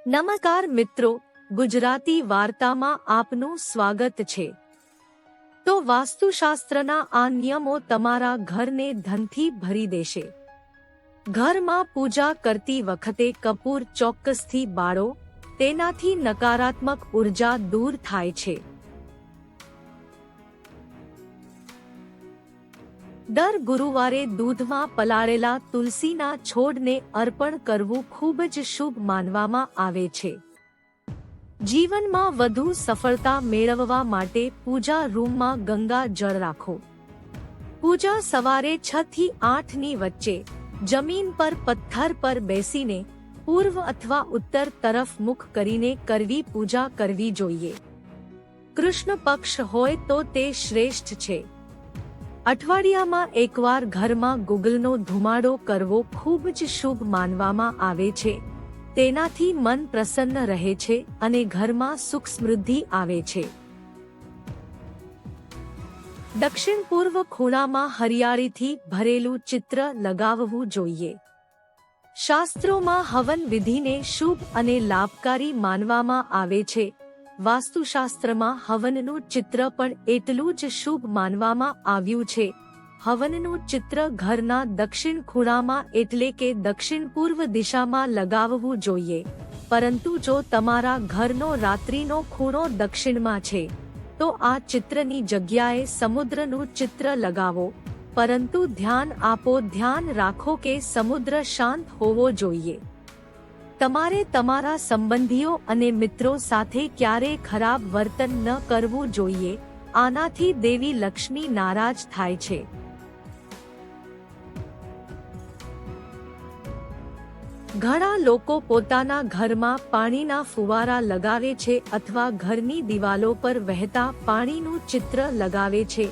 નમસ્કાર મિત્રો, ગુજરાતી વાર્તામાં આપનું સ્વાગત છે। તો વાસ્તુશાસ્ત્રના આ નિયમો તમારા ઘરને ધનથી ભરી દેશે। ઘરમાં પૂજા કરતી વખતે કપૂર ચોક્કસથી બાળો, તેનાથી નકારાત્મક ઉર્જા દૂર થાય છે। દર ગુરુવારે દૂધમાં પલાળેલા તુલસીના છોડને અર્પણ કરવું ખૂબ જ શુભ માનવામાં આવે છે। જીવનમાં વધુ સફળતા મેળવવા માટે પૂજા રૂમમાં ગંગા જળ રાખો। પૂજા સવારે 6 થી 8 ની વચ્ચે જમીન પર પથ્થર પર બેસીને પૂર્વ અથવા ઉત્તર તરફ મુખ કરીને કરવી પૂજા કરવી જોઈએ। કૃષ્ણ પક્ષ હોય તો તે શ્રેષ્ઠ છે। અઠવાડિયામાં એકવાર ઘરમાં ગુગલનો ધુમાડો કરવો ખૂબ જ શુભ માનવામાં આવે છે। તેનાથી મન પ્રસન્ન રહે છે અને ઘરમાં સુખ સમૃદ્ધિ આવે છે। દક્ષિણ પૂર્વ ખૂણામાં હરિયાળીથી ભરેલું ચિત્ર લગાવવું જોઈએ। શાસ્ત્રોમાં હવન વિધિને શુભ અને લાભકારી માનવામાં આવે છે। વાસ્તુશાસ્ત્રમાં હવનનું ચિત્ર પણ એટલું જ શુભ માનવામાં આવ્યું છે। હવનનું ચિત્ર ઘરના દક્ષિણ ખૂણામાં એટલે કે દક્ષિણ પૂર્વ દિશામાં લગાવવું જોઈએ, પરંતુ જો તમારા ઘરનો રાત્રિનો ખૂણો દક્ષિણમાં છે તો આ ચિત્રની જગ્યાએ સમુદ્રનું ચિત્ર લગાવો, પરંતુ ધ્યાન રાખો કે સમુદ્ર શાંત હોવો જોઈએ। તમારે તમારા સંબંધીઓ અને મિત્રો સાથે ક્યારેય ખરાબ વર્તન ન કરવું જોઈએ, આનાથી દેવી લક્ષ્મી નારાજ થાય છે। ઘણા લોકો પોતાના ઘરમાં પાણીના ફુવારા લગાવે છે અથવા ઘરની દિવાલો પર વહેતા પાણીનું ચિત્ર લગાવે છે।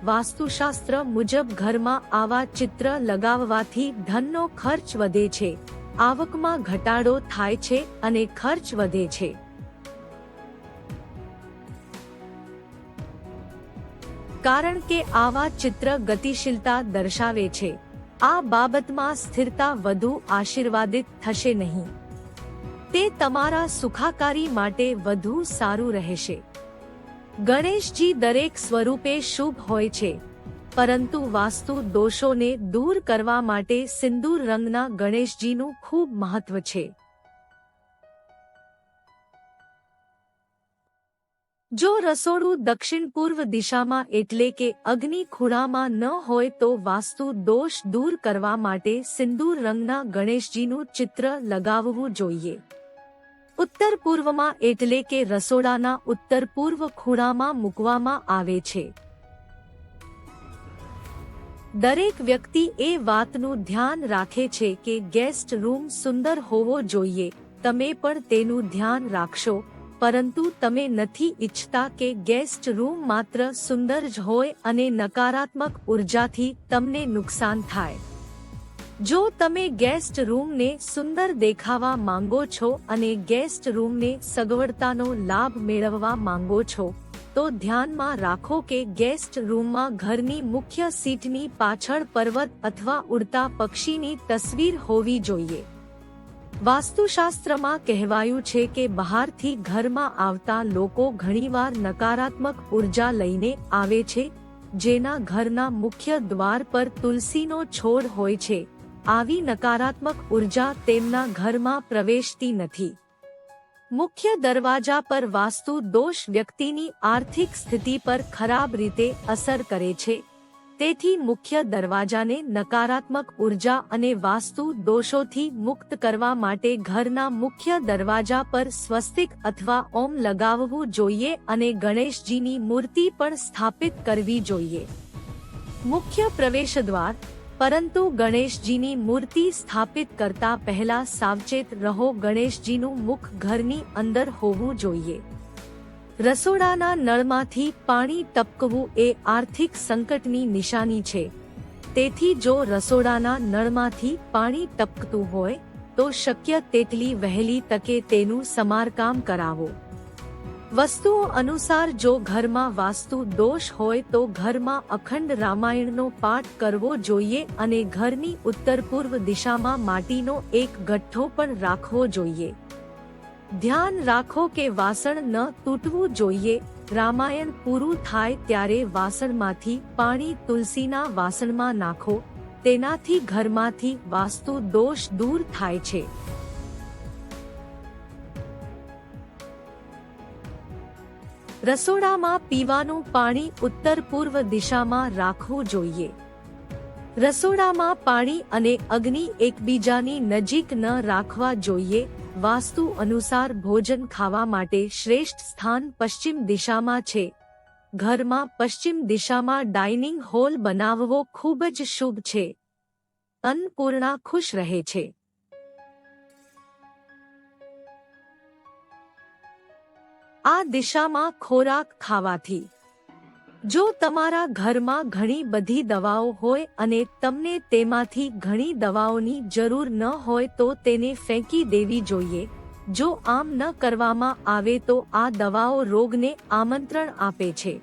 વાસ્તુશાસ્ત્ર મુજબ ઘરમાં આવા ચિત્ર લગાવવાથી ધનનો ખર્ચ વધે છે, આવકમાં ઘટાડો થાય છે અને ખર્ચ વધે છે। કારણ કે આવા ચિત્ર ગતિશીલતા દર્શાવે છે। આ બાબતમાં સ્થિરતા વધુ આશીર્વાદિત થશે નહીં। તે તમારા સુખાકારી માટે વધુ સારું રહેશે। ગણેશજી દરેક સ્વરૂપે શુભ હોય છે, પરંતુ વાસ્તુ દોષોને દૂર કરવા માટે સિંદૂર રંગના ગણેશજીનું ખૂબ મહત્વ છે। જો રસોડું દક્ષિણ પૂર્વ દિશામાં એટલે કે અગ્નિ ખૂણામાં ન હોય તો વાસ્તુ દોષ દૂર કરવા માટે સિંદૂર રંગના ગણેશજીનું ચિત્ર લગાવવું જોઈએ। ઉત્તર પૂર્વમાં એટલે કે રસોડાના ઉત્તર પૂર્વ ખૂણામાં મૂકવામાં આવે છે। દરેક વ્યક્તિ એ વાતનું ધ્યાન રાખે છે કે ગેસ્ટ રૂમ સુંદર હોવો જોઈએ। તમે પણ તેનું ધ્યાન રાખશો, પરંતુ તમે નથી ઈચ્છતા કે ગેસ્ટ રૂમ માત્ર સુંદર જ હોય અને નકારાત્મક ઉર્જાથી તમને નુકસાન થાય। જો તમે ગેસ્ટ રૂમને સુંદર દેખાવા માંગો છો અને ગેસ્ટ રૂમને સગવડતાનો લાભ મેળવવા માંગો છો, તો ધ્યાનમાં રાખો કે ગેસ્ટ રૂમમાં ઘરની મુખ્ય સીટની પાછળ પર્વત અથવા ઉડતા પક્ષીની તસવીર હોવી જોઈએ। વાસ્તુશાસ્ત્રમાં કહેવાયું છે કે બહારથી ઘરમાં આવતા લોકો ઘણીવાર નકારાત્મક ઉર્જા લઈને આવે છે। જેના ઘરના મુખ્ય દ્વાર પર તુલસીનો છોડ હોય છે, આવી નકારાત્મક ઉર્જા તેમના ઘરમાં પ્રવેશતી નથી। મુખ્ય દરવાજા પર વાસ્તુ દોષ વ્યક્તિની આર્થિક સ્થિતિ પર ખરાબ રીતે અસર કરે છે। તેથી મુખ્ય દરવાજાને નકારાત્મક ઉર્જા અને વાસ્તુ દોષોથી મુક્ત કરવા માટે ઘરના મુખ્ય દરવાજા પર સ્વસ્તિક અથવા ઓમ લગાવવું જોઈએ અને ગણેશજીની મૂર્તિ પણ સ્થાપિત કરવી જોઈએ। મુખ્ય પ્રવેશદ્વાર, પરંતુ ગણેશજીની મૂર્તિ સ્થાપિત કરતા પહેલા સાવચેત રહો। ગણેશજીનું મુખ ઘરની અંદર હોવું જોઈએ। રસોડાના નળમાંથી પાણી ટપકવું એ આર્થિક સંકટની નિશાની છે। તેથી જો રસોડાના નળમાંથી પાણી ટપકતું હોય તો શક્ય તેટલી વહેલી તકે તેનું સમારકામ કરાવો। વસ્તુઓ અનુસાર જો ઘરમાં વાસ્તુ દોષ હોય તો ઘરમાં અખંડ રામાયણનો પાઠ કરવો જોઈએ અને ઘરની ઉત્તર પૂર્વ દિશામાં માટીનો એક ગઠ્ઠો પણ રાખવો જોઈએ। ધ્યાન રાખો કે વાસણ ન તૂટવું જોઈએ. રામાયણ પૂરું થાય ત્યારે વાસણમાંથી પાણી તુલસીના વાસણમાં નાખો, તેનાથી ઘરમાંથી વાસ્તુ દોષ દૂર થાય છે. રસોડામાં પીવાનું પાણી ઉત્તર પૂર્વ દિશામાં રાખવું જોઈએ. રસોડામાં પાણી અને અગ્નિ એકબીજાની નજીક ન રાખવા જોઈએ. વાસ્તુ અનુસાર ભોજન ખાવા માટે શ્રેષ્ઠ સ્થાન પશ્ચિમ દિશામાં છે. ઘરમાં પશ્ચિમ દિશામાં ડાઇનિંગ હોલ બનાવવો ખૂબ જ શુભ છે. અન્નપૂર્ણા ખુશ રહે છે. આ દિશામાં ખોરાક ખાવાથી જો તમારા ઘરમાં ઘણી બધી દવાઓ હોય અને તમને તેમાંથી ઘણી દવાઓની જરૂર ન હોય તો તેને ફેંકી દેવી જોઈએ. જો આમ ન કરવામાં આવે તો આ દવાઓ રોગને આમંત્રણ આપે છે.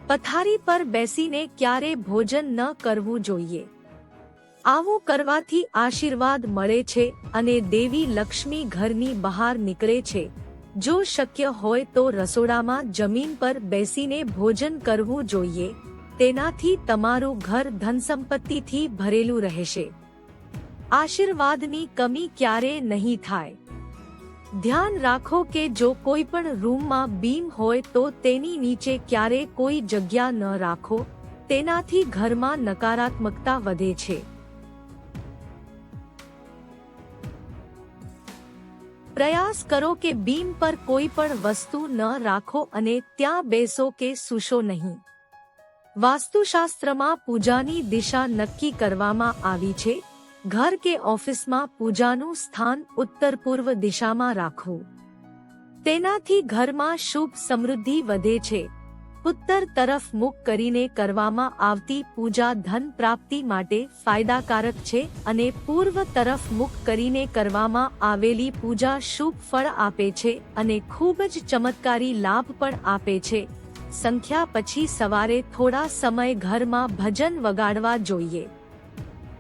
પથારી પર બેસીને ક્યારે ભોજન ન કરવું જોઈએ. આવું કરવાથી આશીર્વાદ મળે છે અને દેવી લક્ષ્મી ઘરની બહાર નીકળે છે. જો શક્ય હોય તો રસોડામાં જમીન પર બેસીને ભોજન કરવું જોઈએ. તેનાથી તમારું ઘર ધનસંપત્તિથી ભરેલું રહેશે. આશીર્વાદની કમી ક્યારે નહીં થાય. ધ્યાન રાખો કે જો કોઈ પણ રૂમમાં બીમ હોય તો તેની નીચે ક્યારે કોઈ જગ્યા ન રાખો. તેનાથી ઘરમાં નકારાત્મકતા વધે છે. પ્રયાસ કરો કે બીમ પર કોઈ પણ વસ્તુ ન રાખો અને ત્યાં બેસો કે સૂશો નહીં. વાસ્તુશાસ્ત્રમાં પૂજાની દિશા નક્કી કરવામાં આવી છે. ઘર કે ઓફિસમાં પૂજાનું સ્થાન ઉત્તર પૂર્વ દિશામાં રાખવું. તેનાથી ઘરમાં શુભ સમૃદ્ધિ વધે છે. ઉત્તર તરફ મુખ કરીને કરવામાં આવતી પૂજા ધન પ્રાપ્તિ માટે ફાયદાકારક છે અને પૂર્વ તરફ મુખ કરીને કરવામાં આવેલી પૂજા શુભ ફળ આપે છે અને ખૂબ જ ચમત્કારી લાભ પણ આપે છે. સંખ્યા પછી સવારે થોડા સમય ઘરમાં ભજન વગાડવા જોઈએ.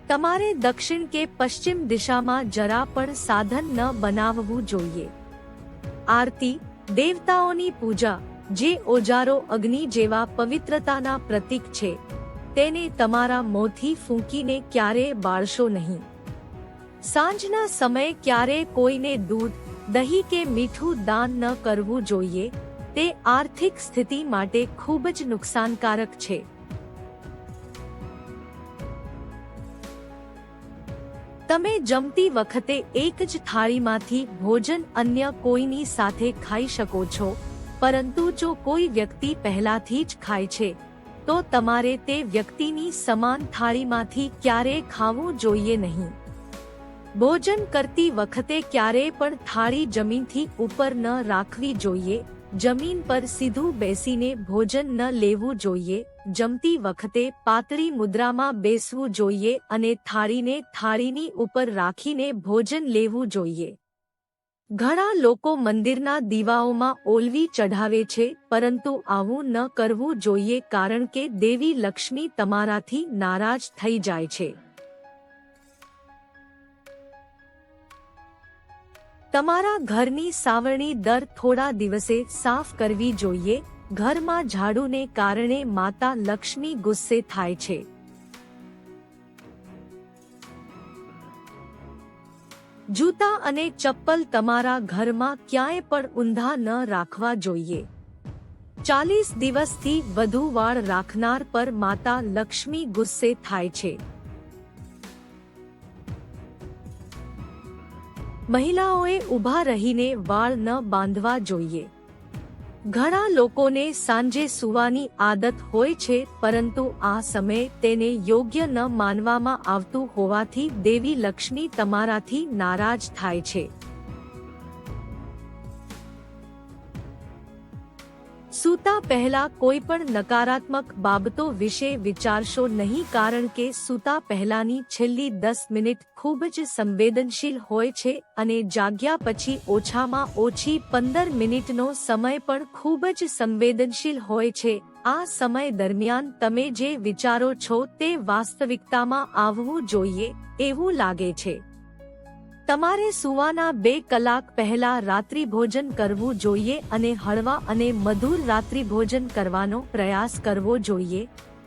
તમારે દક્ષિણ કે પશ્ચિમ દિશામાં જરા પણ સાધન ન બનાવવું જોઈએ. આરતી, દેવતાઓની પૂજા, જે ઓજારો અગ્નિ જેવા પવિત્રતાના પ્રતીક છે, તેને તમારા મોંથી ફૂંકીને ક્યારેય બાળશો નહીં. સાંજના સમયે ક્યારેય કોઈને દૂધ, દહીં કે મીઠું દાન ન કરવું જોઈએ. તે આર્થિક સ્થિતિ માટે ખૂબ જ નુકસાનકારક છે. તમે જમતી વખતે એક જ થાળીમાંથી ભોજન અન્ય કોઈની સાથે ખાઈ શકો છો, પરંતુ જો કોઈ વ્યક્તિ પહેલાથી જ ખાય છે તો તમારે તે વ્યક્તિની સમાન થાળીમાંથી ક્યારેય ખાવું જોઈએ નહીં. ભોજન કરતી વખતે ક્યારેય પણ થાળી જમીનથી ઉપર ન રાખવી જોઈએ. જમીન પર સીધું બેસીને ભોજન ન લેવું જોઈએ. જમતી વખતે પાતળી મુદ્રામાં બેસવું જોઈએ અને થાળીને થાળીની ઉપર રાખીને ભોજન લેવું જોઈએ. ઘણા લોકો મંદિરના દીવાઓમાં ઓલવી ચઢાવે છે, પરંતુ આવું ન કરવું જોઈએ કારણ કે દેવી લક્ષ્મી તમારાથી નારાજ થઈ જાય છે. તમારા ઘરની સાવરણી દર થોડા દિવસે સાફ કરવી જોઈએ. ઘરમાં ઝાડુને કારણે માતા લક્ષ્મી ગુસ્સે થાય છે. જૂતા અને ચપ્પલ તમારા ઘરમાં ક્યાંય પણ ઊંધા ન રાખવા જોઈએ. 40 દિવસથી વધુ વાળ રાખનાર પર માતા લક્ષ્મી ગુસ્સે થાય છે. મહિલાઓએ ઊભા રહીને વાળ ન બાંધવા જોઈએ. ઘણા લોકોને સાંજે સૂવાની આદત હોય છે, પરંતુ આ સમયે તેને યોગ્ય ન માનવામાં આવતું હોવાથી દેવી લક્ષ્મી તમારાથી નારાજ થાય છે. સૂતા પહેલા કોઈ પણ નકારાત્મક બાબતો વિશે વિચારશો નહીં કારણ કે સૂતા પહેલાની છેલ્લી 10 મિનિટ ખૂબ જ સંવેદનશીલ હોય છે અને જાગ્યા પછી ઓછામાં ઓછી 15 મિનિટનો સમય પણ ખૂબ જ સંવેદનશીલ હોય છે. આ સમય દરમિયાન તમે જે વિચારો છો તે વાસ્તવિકતામાં આવવું જોઈએ એવું લાગે છે. તમારે સૂવાના 2 કલાક પહેલા રાત્રિભોજન કરવું જોઈએ અને હળવા અને મધુર રાત્રિભોજન કરવાનો પ્રયાસ કરવો જોઈએ.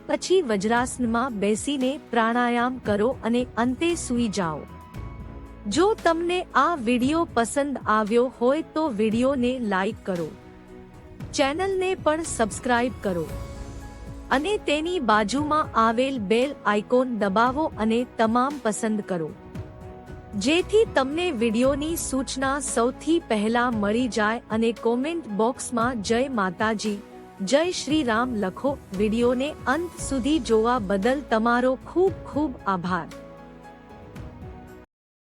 પછી વજ્રાસનમાં બેસીને પ્રાણાયામ કરો અને અંતે સૂઈ જાઓ. જો તમને આ વિડિયો પસંદ આવ્યો હોય તો વિડિયોને લાઈક કરો, ચેનલને પણ સબસ્ક્રાઇબ કરો અને તેની બાજુમાં આવેલ બેલ આઇકોન દબાવો અને તમામ પસંદ કરો, જેથી તમને વિડિયોની સૂચના સૌથી પહેલા મળી જાય. અને કોમેન્ટ બોક્સમાં જય માતાજી, જય શ્રી રામ લખો. વિડિયોને અંત સુધી જોવા બદલ તમારો ખૂબ ખૂબ આભાર.